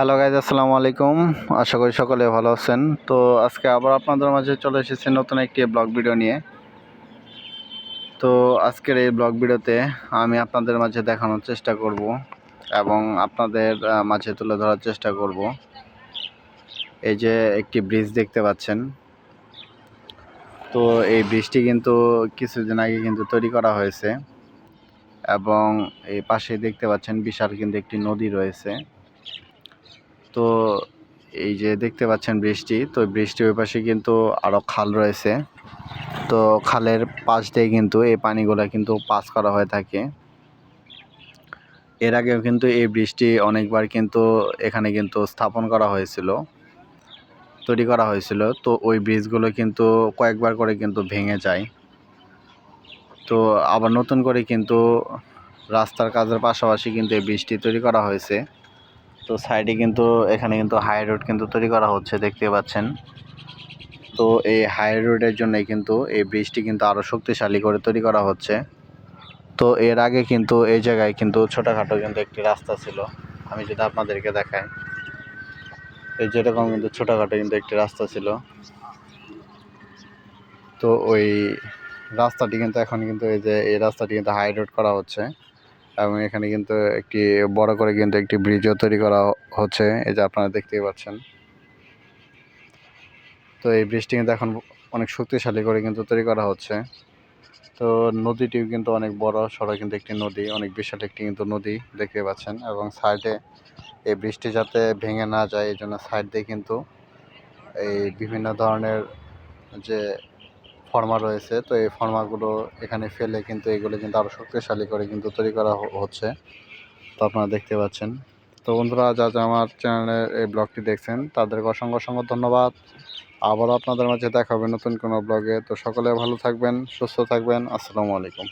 Hello guys, আসসালামু আলাইকুম। আশা করি সকলে ভালো আছেন। তো আজকে আবার আপনাদের মাঝে চলে এসেছি নতুন একটি ব্লগ ভিডিও নিয়ে। তো আজকের এই ব্লগ ভিডিওতে আমি আপনাদের মাঝে দেখানোর চেষ্টা করব এবং আপনাদের মাঝে তুলে ধরার চেষ্টা করব এই যে একটি ব্রিজ দেখতে পাচ্ছেন। তো এই ব্রিজটি কিন্তু কিছুদিন আগে কিন্তু তৈরি করা হয়েছে এবং এই পাশে দেখতে পাচ্ছেন বিশাল কিন্তু একটি নদী রয়েছে। তো এই যে দেখতে পাচ্ছেন বৃষ্টি, তো বৃষ্টির ওই পাশে কিন্তু আরও খাল রয়েছে। তো খালের পাশ দিয়ে কিন্তু এই পানিগুলো কিন্তু পাস করা হয়ে থাকে। এর আগেও কিন্তু এই বৃষ্টি অনেকবার কিন্তু এখানে কিন্তু স্থাপন করা হয়েছিল, তৈরি করা হয়েছিল। তো ওই ব্রিজগুলো কিন্তু কয়েকবার করে কিন্তু ভেঙে যায়। তো আবার নতুন করে কিন্তু রাস্তার কাজের পাশাপাশি কিন্তু এই ব্রিজটি তৈরি করা হয়েছে। তো সাইডে কিন্তু এখানে কিন্তু হাই রোড কিন্তু তৈরি করা হচ্ছে, দেখতে পাচ্ছেন। তো এই হাই রোডের জন্য কিন্তু এই ব্রিজটি কিন্তু আরও শক্তিশালী করে তৈরি করা হচ্ছে। তো এর আগে কিন্তু এই জায়গায় কিন্তু ছোটোখাটো কিন্তু একটি রাস্তা ছিল। আমি যদি আপনাদেরকে দেখাই, এই যেরকম কিন্তু ছোটোখাটো কিন্তু একটি রাস্তা ছিল। তো ওই রাস্তাটি কিন্তু এখন কিন্তু এই রাস্তাটি কিন্তু হাই রোড করা হচ্ছে এবং এখানে কিন্তু একটি বড় করে কিন্তু একটি ব্রিজও তৈরি করা হচ্ছে, এই যে আপনারা দেখতেই পাচ্ছেন। তো এই ব্রিজটি কিন্তু এখন অনেক শক্তিশালী করে কিন্তু তৈরি করা হচ্ছে। তো নদীটিও কিন্তু অনেক বড় সড়ো কিন্তু একটি নদী, অনেক বিশাল একটি কিন্তু নদী দেখতে পাচ্ছেন। এবং সাইডে এই বৃষ্টি যাতে ভেঙে না যায় এই জন্য সাইড দিয়ে কিন্তু এই বিভিন্ন ধরনের যে ফর্মা রয়েছে, তো এই ফর্মাগুলো এখানে ফেলে কিন্তু এগুলো কিন্তু আরও শক্তিশালী করে কিন্তু তৈরি করা হচ্ছে। তো আপনারা দেখতে পাচ্ছেন। তো বন্ধুরা, যা আমার চ্যানেলের এই ব্লগটি দেখছেন তাদেরকে অসংখ্য অসংখ্য ধন্যবাদ। আবারও আপনাদের মাঝে দেখা হবে নতুন কোনো ব্লগে। তো সকলে ভালো থাকবেন, সুস্থ থাকবেন। আসসালামু আলাইকুম।